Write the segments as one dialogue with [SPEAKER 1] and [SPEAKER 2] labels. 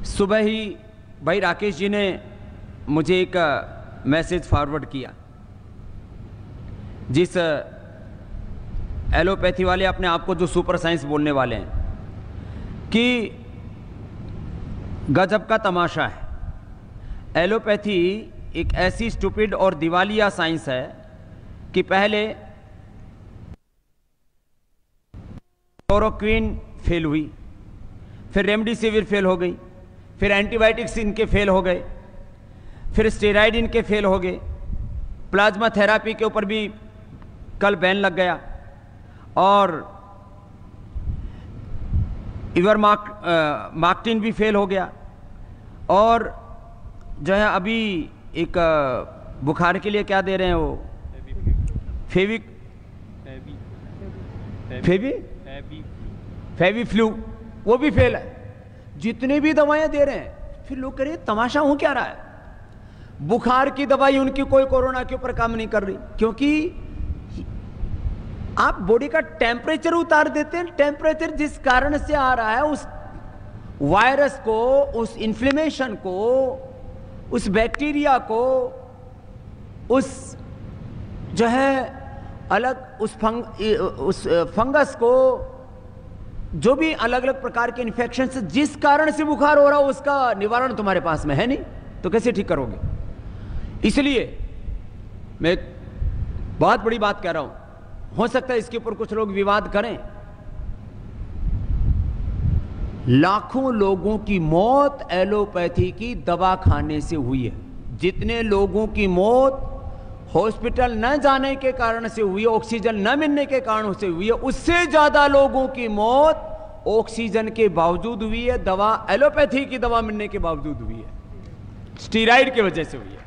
[SPEAKER 1] सुबह ही भाई राकेश जी ने मुझे एक मैसेज फॉरवर्ड किया, जिस एलोपैथी वाले अपने आप को जो सुपर साइंस बोलने वाले हैं, कि गजब का तमाशा है। एलोपैथी एक ऐसी स्टूपिड और दिवालिया साइंस है कि पहले क्लोरोक्विन फेल हुई, फिर रेमडेसिविर फेल हो गई, फिर एंटीबायोटिक्स इनके फेल हो गए, फिर स्टेरॉइड इनके फेल हो गए, प्लाज्मा थेरापी के ऊपर भी कल बैन लग गया, और इवरमाक्टिन भी फेल हो गया, और जो है अभी एक बुखार के लिए क्या दे रहे हैं वो फेविफ्लू, वो भी फेल है। जितने भी दवाएं दे रहे हैं, फिर लोग कह रहे हैं तमाशा हो क्या रहा है। बुखार की दवाई उनकी कोई कोरोना के ऊपर काम नहीं कर रही, क्योंकि आप बॉडी का टेम्परेचर उतार देते हैं। टेम्परेचर जिस कारण से आ रहा है, उस वायरस को, उस इन्फ्लेमेशन को, उस बैक्टीरिया को, उस जो है अलग उस फंगस को, जो भी अलग अलग प्रकार के इन्फेक्शन से जिस कारण से बुखार हो रहा हो, उसका निवारण तुम्हारे पास में है नहीं, तो कैसे ठीक करोगे। इसलिए मैं बहुत बड़ी बात कह रहा हूं, हो सकता है इसके ऊपर कुछ लोग विवाद करें। लाखों लोगों की मौत एलोपैथी की दवा खाने से हुई है। जितने लोगों की मौत हॉस्पिटल न जाने के कारण से हुई है, ऑक्सीजन न मिलने के कारण से हुई है, उससे ज्यादा लोगों की मौत ऑक्सीजन के बावजूद हुई है, दवा एलोपैथी की दवा मिलने के बावजूद हुई है, स्टीरॉइड की वजह से हुई है।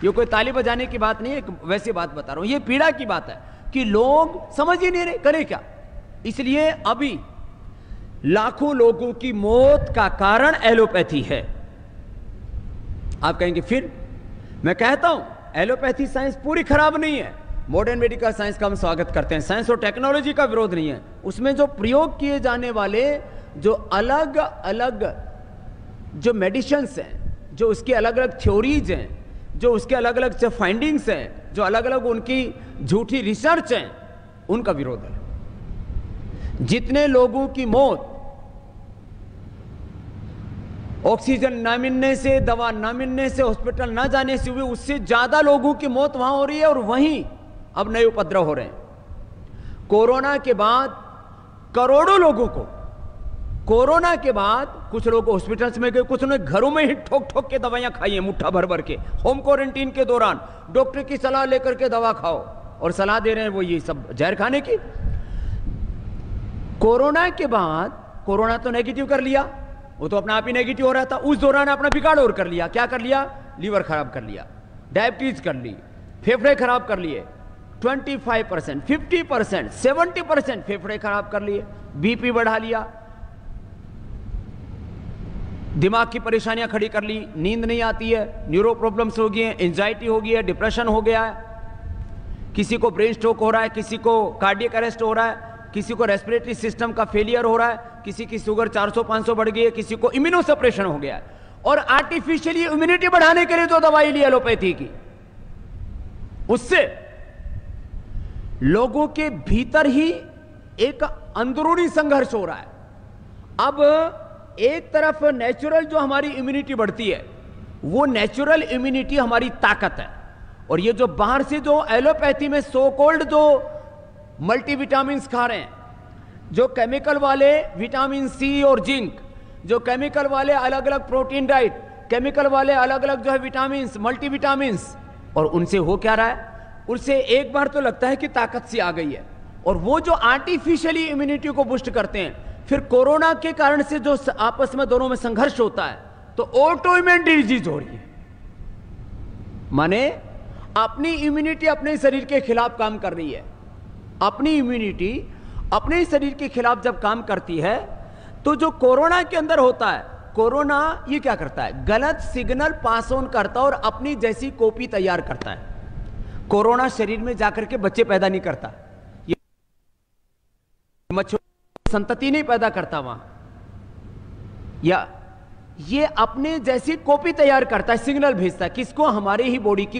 [SPEAKER 1] ये कोई ताली बजाने की बात नहीं है, वैसी बात बता रहा हूं। ये पीड़ा की बात है कि लोग समझ ही नहीं रहे करें क्या। इसलिए अभी लाखों लोगों की मौत का कारण एलोपैथी है। आप कहेंगे फिर, मैं कहता हूं एलोपैथी साइंस पूरी खराब नहीं है। मॉडर्न मेडिकल साइंस का हम स्वागत करते हैं, साइंस और टेक्नोलॉजी का विरोध नहीं है। उसमें जो प्रयोग किए जाने वाले जो अलग अलग जो मेडिसिन्स हैं, जो उसके अलग अलग थ्योरीज हैं, जो उसके अलग अलग जो फाइंडिंग्स हैं, जो अलग अलग उनकी झूठी रिसर्च हैं, उनका विरोध है। जितने लोगों की मौत ऑक्सीजन न मिलने से, दवा न मिलने से, हॉस्पिटल न जाने से हुई, उससे ज्यादा लोगों की मौत वहां हो रही है, और वहीं अब नए उपद्रव हो रहे हैं। कोरोना के बाद करोड़ों लोगों को, कोरोना के बाद कुछ लोग हॉस्पिटल्स में गए, कुछ ने घरों में ही ठोक ठोक के दवाइयां खाई हैं, मुट्ठा भर भर के। होम क्वारंटीन के दौरान डॉक्टर की सलाह लेकर के दवा खाओ, और सलाह दे रहे हैं वो ये सब जहर खाने की। कोरोना के बाद, कोरोना तो नेगेटिव कर लिया, वो तो अपना आप ही नेगेटिव हो रहा था, उस दौरान अपना बिगाड़ और कर लिया। क्या कर लिया? लीवर खराब कर लिया, डायबिटीज कर ली, फेफड़े खराब कर लिए, 25%, 50%, 70% फेफड़े खराब कर लिए, बीपी बढ़ा लिया, दिमाग की परेशानियां खड़ी कर ली, नींद नहीं आती है, न्यूरो प्रॉब्लम्स हो गई है, एंजाइटी हो गई है, डिप्रेशन हो गया है, किसी को ब्रेन स्ट्रोक हो रहा है, किसी को कार्डियक अरेस्ट हो रहा है, किसी को रेस्पिरेटरी सिस्टम का फेलियर हो रहा है, किसी की शुगर 400-500 बढ़ गई है, किसी को इम्यूनो सप्रेशन हो गया है। और आर्टिफिशियली इम्यूनिटी बढ़ाने के लिए जो दवाई ली एलोपैथी की, उससे लोगों के भीतर ही एक अंदरूनी संघर्ष हो रहा है। अब एक तरफ नेचुरल जो हमारी इम्यूनिटी बढ़ती है, वो नेचुरल इम्यूनिटी हमारी ताकत है, और ये जो बाहर से जो एलोपैथी में सो कॉल्ड जो मल्टीविटामिन खा रहे हैं, जो केमिकल वाले विटामिन सी और जिंक, जो केमिकल वाले अलग अलग प्रोटीन डाइट, केमिकल वाले अलग अलग जो है विटामिन, मल्टीविटामिन, और उनसे हो क्या रहा है? उससे एक बार तो लगता है कि ताकत सी आ गई है, और वो जो आर्टिफिशियली इम्यूनिटी को बूस्ट करते हैं, फिर कोरोना के कारण से जो आपस में दोनों में संघर्ष होता है, तो ऑटो इम्यून डिजीज हो रही है। माने अपनी इम्यूनिटी अपने शरीर के खिलाफ काम कर रही है। अपनी इम्यूनिटी अपने शरीर के खिलाफ जब काम करती है, तो जो कोरोना के अंदर होता है, कोरोना ये क्या करता है? गलत सिग्नल पास ऑन करता है और अपनी जैसी कॉपी तैयार करता है। कोरोना शरीर में जाकर के बच्चे पैदा नहीं करता, ये मच्छर संतति नहीं पैदा करता वहां, या ये अपने जैसी कॉपी तैयार करता है, सिग्नल भेजता है किसको, हमारे ही बॉडी की